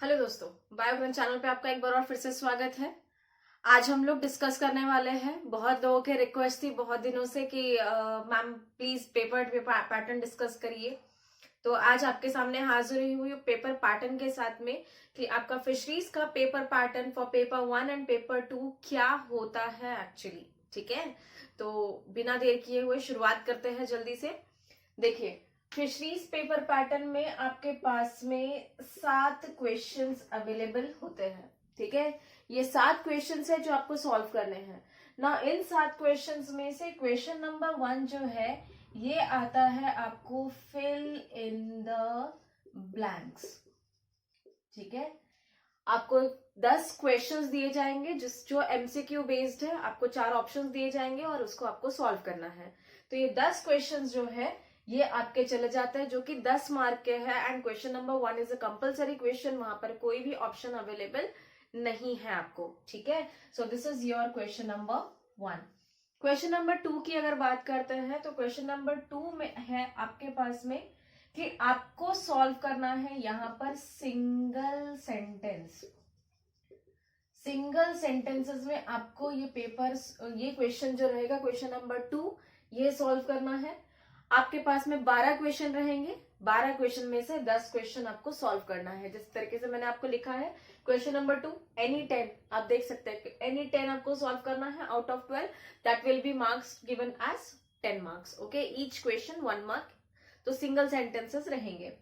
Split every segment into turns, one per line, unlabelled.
Hello दोस्तों, बायोग्राम channel पे आपका एक बार और फिर से स्वागत है। आज हम लोग डिस्कस करने वाले हैं। बहुत लोगों के रिक्वेस्ट थी बहुत दिनों से कि ma'am please paper pattern discuss करिए। तो आज आपके सामने हाजिर हुई पेपर पैटर्न के साथ में कि आपका फिशरीज का paper pattern for paper 1 and paper 2 क्या होता है एक्चुअली। ठीक है, तो बिना देर किए हुए शुरुआत करते हैं जल्दी से। देखिए, फिशरीज पेपर पैटर्न में आपके पास में 7 क्वेश्चंस अवेलेबल होते हैं। ठीक है, ये 7 क्वेश्चंस है जो आपको सॉल्व करने हैं ना। इन 7 क्वेश्चंस में से क्वेश्चन नंबर 1 जो है ये आता है आपको फिल इन द ब्लैंक्स। ठीक है, आपको 10 क्वेश्चंस दिए जाएंगे जो एमसीक्यू बेस्ड है। आपको 4 ऑप्शंस दिए जाएंगे और उसको आपको सॉल्व करना है। तो ये 10 क्वेश्चंस जो है ये आपके चले जाते हैं जो कि 10 मार्क के हैं। And question number 1 is a compulsory question, वहां पर कोई भी ऑप्शन अवेलेबल नहीं है आपको। ठीक है, so this is your question number 1। Question number 2 की अगर बात करते हैं तो क्वेश्चन नंबर 2 में है आपके पास में कि आपको सॉल्व करना है यहां पर सिंगल सेंटेंस। सिंगल सेंटेंसेस में आपको ये क्वेश्चन जो रहेगा क्वेश्चन नंबर 2 ये सॉल्व करना है। आपके पास में 12 क्वेश्चन रहेंगे। 12 क्वेश्चन में से 10 क्वेश्चन आपको सॉल्व करना है। जिस तरीके से मैंने आपको लिखा है क्वेश्चन नंबर 2 एनी 10, आप देख सकते हैं कि एनी 10 आपको सॉल्व करना है out of 12। That will be marks given as 10 marks. Okay, each question 1 mark. तो सिंगल सेंटेंसेस रहेंगे।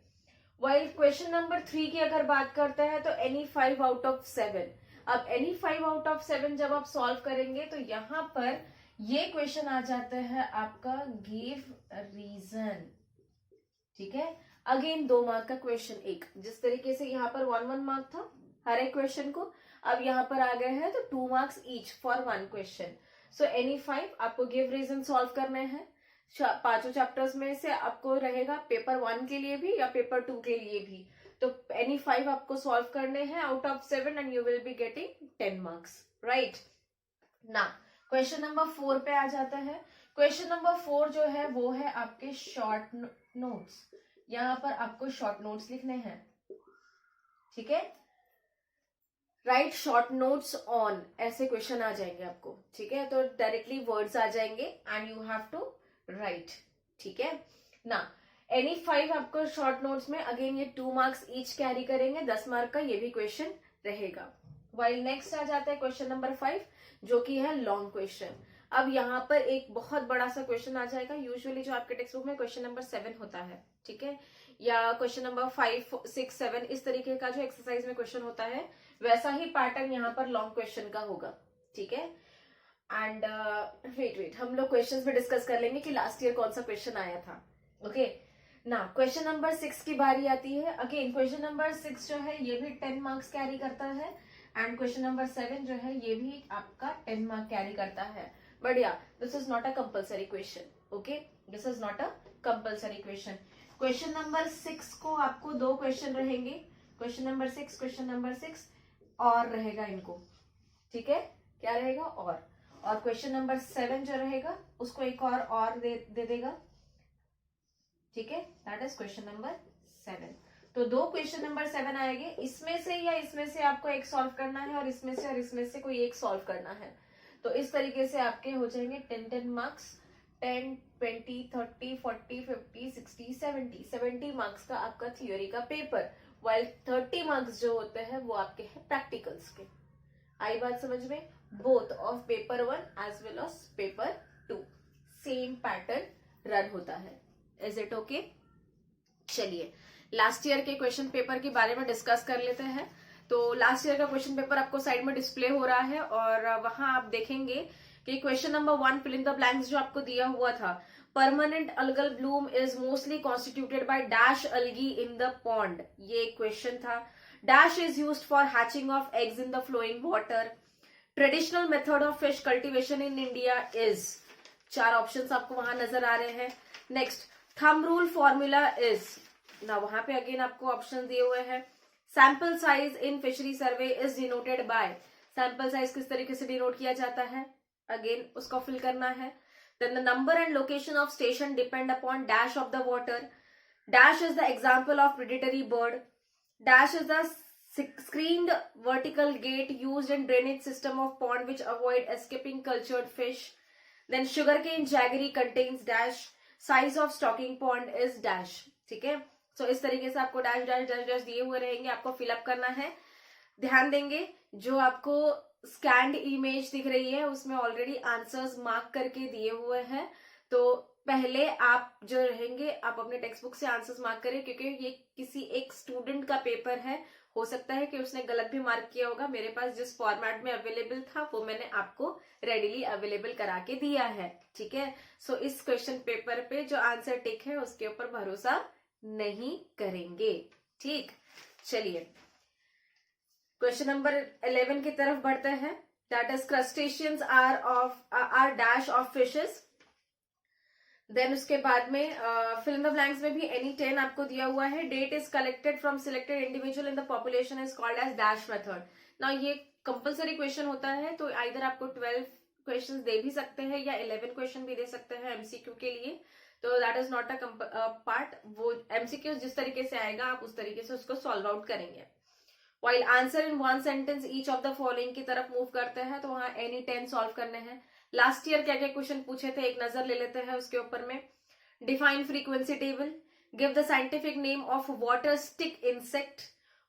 वाइल क्वेश्चन नंबर 3 की अगर बात करते हैं तो एनी 5 आउट ऑफ 7। अब एनी 5 आउट ऑफ 7 जब आप सॉल्व करेंगे तो यहां पर ये क्वेश्चन आ जाता है आपका गिव रीजन। ठीक है, अगेन 2 मार्क का क्वेश्चन। एक जिस तरीके से यहाँ पर 1 मार्क था हर एक क्वेश्चन को, अब यहाँ पर आ गए हैं तो 2 marks each for 1 question. So any 5 आपको गिव रीजन सॉल्व करने हैं। 5 चैप्टर्स में से आपको रहेगा पेपर 1 के लिए भी या पेपर 2 के लिए भी। तो एनी 5 आपको सॉल्व करने हैं out of 7 and you will be getting 10 marks. Right ना, क्वेश्चन नंबर 4 पे आ जाता है। क्वेश्चन नंबर 4 जो है वो है आपके शॉर्ट नोट्स। यहां पर आपको शॉर्ट नोट्स लिखने हैं। ठीक है, राइट शॉर्ट नोट्स ऑन, ऐसे क्वेश्चन आ जाएंगे आपको। ठीक है, तो डायरेक्टली वर्ड्स आ जाएंगे and you have to write. ठीक है ना, एनी 5 आपको शॉर्ट नोट्स में अगेन ये 2 मार्क्स ईच कैरी करेंगे। 10 मार्क का ये भी क्वेश्चन रहेगा। वाइल नेक्स्ट आ जाता है क्वेश्चन नंबर 5 जो कि है लॉन्ग क्वेश्चन। अब यहाँ पर एक बहुत बड़ा सा क्वेश्चन आ जाएगा। यूजुअली जो आपके टेक्स्ट बुक में क्वेश्चन नंबर 7 होता है, ठीक है, या क्वेश्चन नंबर 5, 6, 7 इस तरीके का जो एक्सरसाइज में क्वेश्चन होता है वैसा ही पैटर्न यहाँ पर लॉन्ग क्वेश्चन का होगा। ठीक है, एंड वेट हम लोग क्वेश्चंस पे डिस्कस कर लेंगे कि लास्ट ईयर कौन सा क्वेश्चन आया था। ओके ना, क्वेश्चन नंबर 6 की बारी आती है। अगेन क्वेश्चन नंबर 6 जो है ये भी 10 मार्क्स कैरी करता है एंड क्वेश्चन नंबर 7 जो है ये भी आपका 10 मार्क कैरी करता है। बढ़िया, this is not a compulsory question. Okay, this is not a compulsory question. Question number 6 को आपको 2 क्वेश्चन रहेंगे। क्वेश्चन नंबर 6, क्वेश्चन नंबर 6 और रहेगा इनको। ठीक है, क्या रहेगा और क्वेश्चन नंबर 7 जो रहेगा उसको एक और दे देगा। ठीक है, दैट इज क्वेश्चन नंबर 7। तो 2 क्वेश्चन नंबर 7 आएंगे। इसमें से या इसमें से आपको एक सॉल्व करना है और इसमें से कोई एक सॉल्व करना है। तो इस तरीके से आपके हो जाएंगे 10 मार्क्स। 10, 20, 30, 40, 50, 60, 70 मार्क्स का आपका थियोरी का पेपर। वाइल 30 मार्क्स जो होते हैं वो आपके हैं प्रैक्टिकल्स के। आई बात समझ में? Both of paper 1 as well as paper 2 same pattern run होता है। Is it okay? चलिए लास्ट ईयर के क्वेश्चन पेपर के बारे में डिस्कस कर लेते हैं। तो लास्ट ईयर का क्वेश्चन पेपर आपको साइड में डिस्प्ले हो रहा है और वहां आप देखेंगे कि question number 1 fill in the blanks जो आपको दिया हुआ था, permanent algal bloom is mostly constituted by dash algae in the pond, ये क्वेश्चन था। Dash is used for hatching of eggs in the flowing water. Traditional method of fish cultivation in India is, 4 options आपको वहां नजर आ रहे हैं। Next, thumb rule formula is, ना वहां पे अगेन आपको ऑप्शन दिए हुए हैं। Sample size in fishery survey is denoted by, sample size किस तरीके से डिनोट किया जाता है, अगेन उसको फिल करना है। Then the number and location of station depend upon dash of the water. Dash is the example of predatory bird. Dash is the screened vertical gate used in drainage system of pond which avoid escaping cultured fish. Then sugarcane jaggery contains dash, size of stocking pond is dash. ठीक है, सो इस तरीके से आपको dash dash dash dash दिए हुए रहेंगे, आपको फिलअप करना है. ध्यान देंगे, जो आपको स्कैन्ड इमेज दिख रही है उसमें ऑलरेडी आंसर्स मार्क करके दिए हुए हैं. तो पहले आप जो रहेंगे आप अपने टेक्स्ट बुक से आंसर्स मार्क करें, क्योंकि ये किसी एक स्टूडेंट का पेपर है. हो सकता है कि उसने गलत भी मार्क किया होगा. मेरे पास जिस फॉर्मेट में अवेलेबल था वो मैंने आपको रेडिली अवेलेबल करा के दिया है. ठीक है, सो इस क्वेश्चन पेपर पे जो आंसर टिक है उसके ऊपर भरोसा नहीं करेंगे. ठीक, चलिए क्वेश्चन नंबर 11 की तरफ बढ़ते हैं. That is crustaceans are dash of fishes. Then उसके बाद में फिल इन द ब्लैंक्स में भी एनी 10 आपको दिया हुआ है. Data is collected from selected individual in the population is called as dash method. ना ये कंपल्सरी क्वेश्शन होता है, तो आइदर आपको 12 क्वेश्चन दे भी सकते हैं या 11 क्वेश्चन भी दे सकते हैं एमसीक्यू के लिए. तो that is not a part. वो एमसीक्यू जिस तरीके से आएगा आप उस तरीके से उसको सॉल्व आउट करेंगे. While answer in one sentence each of the following की तरफ मूव करते हैं, तो वहां एनी 10 सॉल्व करने हैं. लास्ट ईयर क्या क्या क्वेश्चन पूछे थे एक नजर ले लेते हैं उसके ऊपर में. Define frequency table, give the scientific name of water stick insect,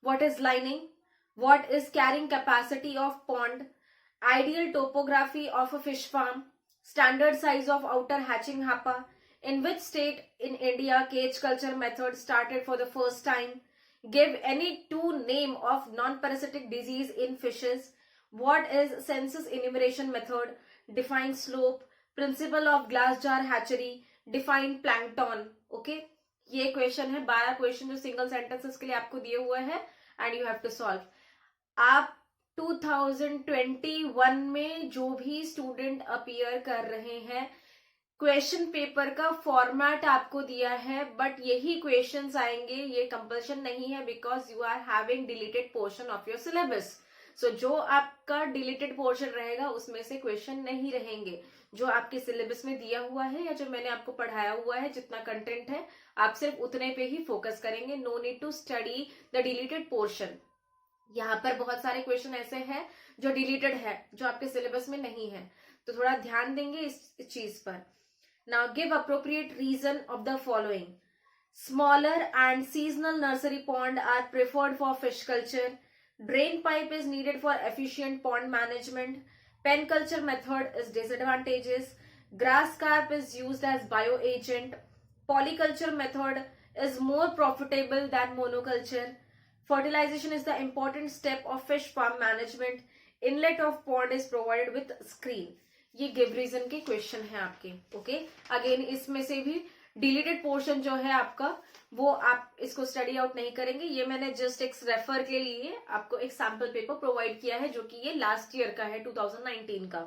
what is lining, what is carrying capacity of pond, ideal topography of a fish farm, standard size of outer hatching hapa, in which state in India cage culture method started for the first time, give any two name of non-parasitic disease in fishes, what is census enumeration method, define slope, principle of glass jar hatchery, define plankton. Okay, ये question है. 12 question जो single sentences के लिए आपको दिए हुए हैं and you have to solve. आप 2021 में जो भी स्टूडेंट अपीयर कर रहे हैं, क्वेश्चन पेपर का फॉर्मेट आपको दिया है, बट यही क्वेश्चंस आएंगे. ये कंपल्शन नहीं है, because you are having deleted portion of your syllabus. So जो आपका डिलीटेड पोर्शन रहेगा उसमें से क्वेश्चन नहीं रहेंगे. जो आपके सिलेबस में दिया हुआ है या जो मैंने आपको पढ़ाया हुआ है, जितना कंटेंट है आप सिर्फ उतने पे ही फोकस करेंगे. No need to study the deleted portion. यहाँ पर बहुत सारे क्वेश्चन ऐसे हैं जो डिलीटेड है, जो आपके सिलेबस में नहीं है, तो थोड़ा ध्यान देंगे इस चीज पर. Now give appropriate reason of the following. Smaller and seasonal nursery pond are preferred for fish culture. Drain pipe is needed for efficient pond management. Pen culture method is disadvantageous. Grass carp is used as bioagent. Polyculture method is more profitable than monoculture. Fertilization is the important step of fish farm management. Inlet of pond is provided with screen. ये give reason के question है आपके. Okay, again इसमें से भी deleted portion जो है आपका वो आप इसको स्टडी आउट नहीं करेंगे. ये मैंने जस्ट एक रेफर के लिए आपको एक सैंपल पेपर प्रोवाइड किया है जो कि ये लास्ट ईयर का है 2019 का.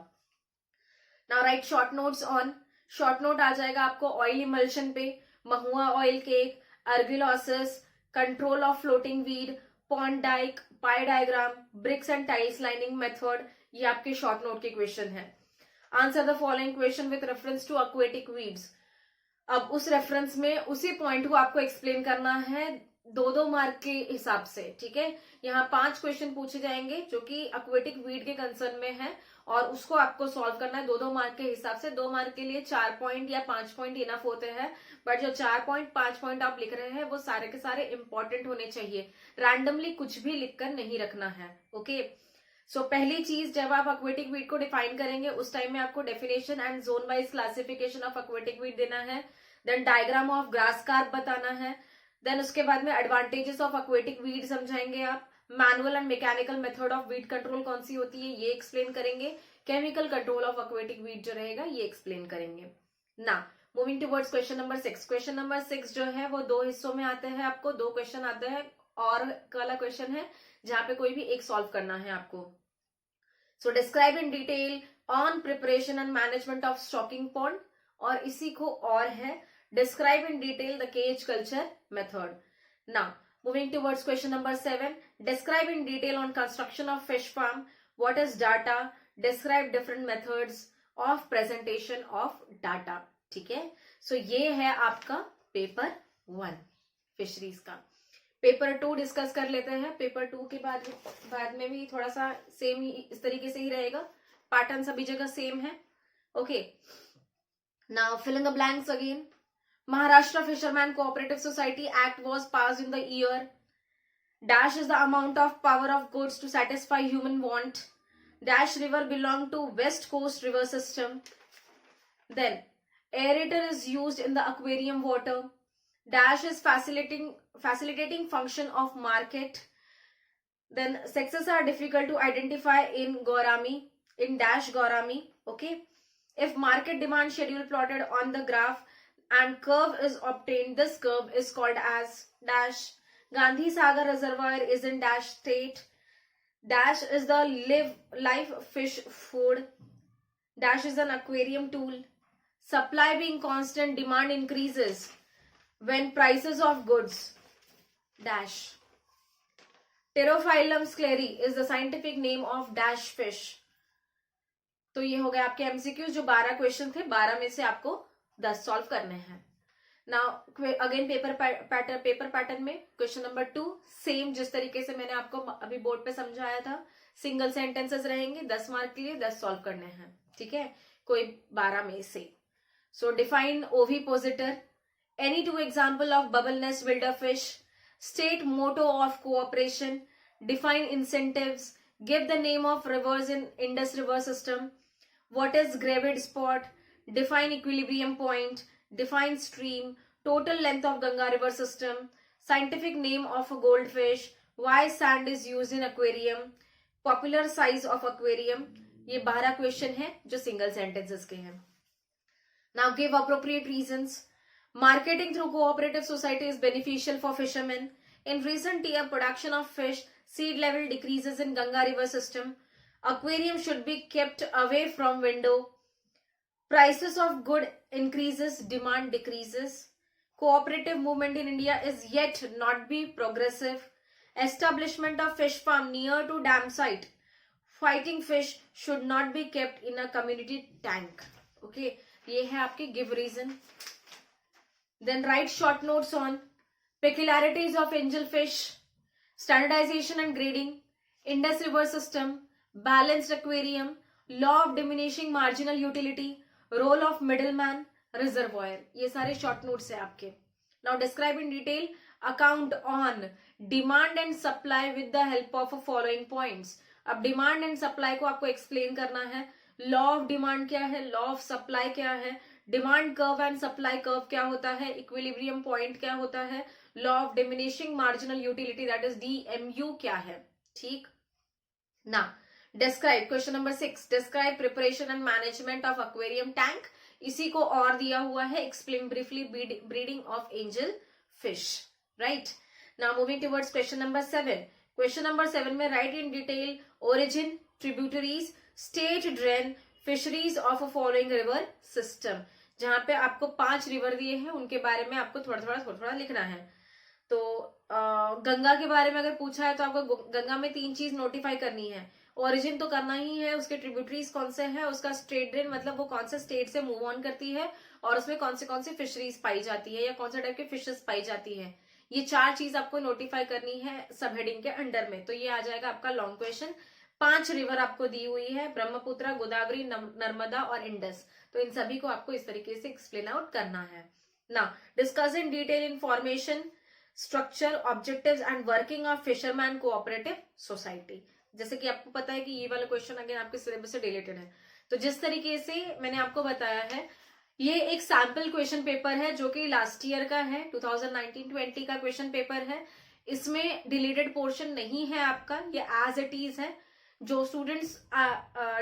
Now write short notes on. Short note आ जाएगा आपको ऑयल इमल्शन पे, mahua oil cake, argulosis, control of floating weed, pond dyke, pie diagram, bricks and tiles lining method. ये आपके शॉर्ट नोट के क्वेश्चन है. Answer the following question with reference to aquatic weeds. अब उस रेफरेंस में उसी point को आपको एक्सप्लेन करना है 2-2 मार्क के हिसाब से. ठीक है, यहाँ 5 क्वेश्चन पूछे जाएंगे जो कि एक्वेटिक वीड के कंसर्न में है और उसको आपको सॉल्व करना है 2-2 मार्क के हिसाब से. 2 मार्क के लिए 4 पॉइंट या 5 पॉइंट इनफ होते हैं, बट जो 4 पॉइंट 5 पॉइंट आप लिख रहे हैं वो सारे के सारे इंपॉर्टेंट होने चाहिए. रैंडमली कुछ भी लिखकर नहीं रखना है. ओके, सो पहली चीज, जब आप एक्वेटिक वीड को डिफाइन करेंगे उस टाइम में आपको definition and zone wise classification of aquatic weed देना है. Then diagram of grass carp बताना है. देन उसके बाद में एडवांटेजेस ऑफ एक्वेटिक वीड समझाएंगे आप. Manual and mechanical method of weed control कौन सी होती है ये एक्सप्लेन करेंगे. Chemical control of aquatic weed जो रहेगा ये एक्सप्लेन करेंगे. ना moving towards question number 6. Question number 6 जो है वो 2 हिस्सों में आते हैं. आपको 2 क्वेश्चन आते हैं और वाला क्वेश्चन है जहां पे कोई भी एक सॉल्व करना है आपको. So describe in detail on preparation and management of stocking pond. और इसी को और है describe in detail the cage culture method. Now moving towards question number 7. Describe in detail on construction of fish farm. What is data? Describe different methods of presentation of data. ठीक है, so ये है आपका paper 1 fisheries का. Paper 2 discuss कर लेते हैं। Paper 2 के बाद में भी थोड़ा सा सेम ही इस तरीके से ही रहेगा, पैटर्न सभी जगह सेम है। Okay, now filling the blanks again. Maharashtra Fisherman Cooperative Society Act was passed in the year dash is the amount of power of goods to satisfy human want. Dash river belong to West Coast river system. Then aerator is used in the aquarium water. Dash is facilitating function of market. Then sexes are difficult to identify in Gaurami, in dash Gaurami. Okay, if market demand schedule plotted on the graph and curve is obtained, this curve is called as dash. Gandhi Sagar Reservoir is in dash state. Dash is the live fish food. Dash is an aquarium tool. Supply being constant, demand increases when prices of goods. Dash. Pterophyllum scleri is the scientific name of dash fish. तो ये हो गए आपके MCQ, जो 12 question थे, 12 में से आपको 10 सॉल्व करने हैं। नाउ अगेन पेपर पैटर्न में क्वेश्चन नंबर 2 सेम जिस तरीके से मैंने आपको अभी बोर्ड पे समझाया था, सिंगल सेंटेंसेस रहेंगे, 10 मार्क के लिए 10 सॉल्व करने हैं, ठीक है, कोई 12 में से। So define ovipositor, any 2 example of bubble nest builder fish, state motto of cooperation, define incentives, give the name of rivers in Indus river system, what is gravid spot, define equilibrium point, define stream, total length of Ganga river system, scientific name of a goldfish, why sand is used in aquarium, popular size of aquarium। ये 12 question है जो single sentences के हैं। Now give appropriate reasons। Marketing through cooperative society is beneficial for fishermen. In recent year, production of fish seed level decreases in Ganga river system. Aquarium should be kept away from window. Prices of good increases, demand decreases. Cooperative movement in India is yet not be progressive. Establishment of fish farm near to dam site. Fighting fish should not be kept in a community tank. Okay, ये है आपके give reason. Then write short notes on peculiarities of angelfish, standardization and grading, Indus river system, balanced aquarium, law of diminishing marginal utility, role of middleman, reservoir. ये सारे short notes है आपके। Now describe in detail account on demand and supply with the help of following points. अब demand and supply को आपको explain करना है। Law of demand क्या है, लॉ ऑफ सप्लाई क्या है, demand curve and supply curve क्या होता है, इक्विलिब्रियम पॉइंट क्या होता है, law of diminishing marginal utility that is DMU क्या है। ठीक ना, describe question number 6, describe preparation and management of aquarium tank. इसी को और दिया हुआ है, explain briefly breeding of angel fish. Right, now moving towards question number 7। Question number 7 में right in detail origin, tributaries, state, drain, fisheries of a following river system. जहां पे आपको 5 रिवर दिए हैं, उनके बारे में आपको थोड़ा लिखना है। तो गंगा के बारे में अगर पूछा है तो आपको गंगा में 3 चीज नोटिफाई करनी है। ओरिजिन तो करना ही है, उसके ट्रिब्यूटरीज कौन से हैं, उसका स्टेट ड्रेन मतलब वो कौन से स्टेट से मूव ऑन करती है, और उसमें कौन से फिशरीज पाई जाती है या कौन से टाइप के फिशेस पाई जाती है। ये 4 चीज आपको नोटिफाई करनी है सब हेडिंग के अंडर में। तो ये आ जाएगा आपका लॉन्ग क्वेश्चन। 5 रिवर आपको दी हुई है, ब्रह्मपुत्र, गोदावरी, नर्मदा और इंडस। तो इन सभी को आपको इस तरीके से एक्सप्लेन आउट करना है। Now discuss in detail information, structure, objectives and working of fisherman cooperative society. जैसे कि आपको पता है कि ये वाला क्वेश्चन अगेन आपके सिलेबस से रिलेटेड है। तो जिस तरीके से मैंने आपको बताया है, ये एक सैंपल क्वेश्चन पेपर है जो कि लास्ट ईयर का है, 2019-20 का क्वेश्चन पेपर है। इसमें डिलीटेड पोर्शन नहीं है आपका, ये एज इट इज है। जो students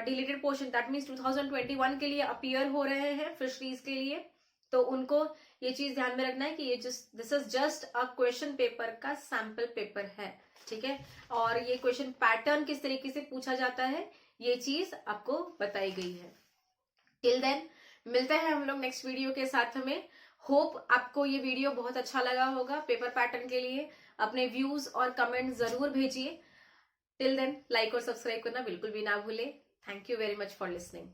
deleted portion that means 2021 के लिए अपीयर हो रहे हैं फिशरीज के लिए, तो उनको ये चीज ध्यान में रखना है कि ये this is just a question paper का सैंपल पेपर है, ठीक है। और ये क्वेश्चन पैटर्न किस तरीके से पूछा जाता है ये चीज आपको बताई गई है। टिल देन मिलते हैं हम लोग नेक्स्ट वीडियो के साथ में। होप आपको ये वीडियो बहुत अच्छा लगा होगा। पेपर पैटर्न के लिए अपने व्यूज और कमेंट जरूर भेजिए। टिल देन लाइक और सब्सक्राइब करना बिल्कुल भी ना भूले। Thank you very much for listening.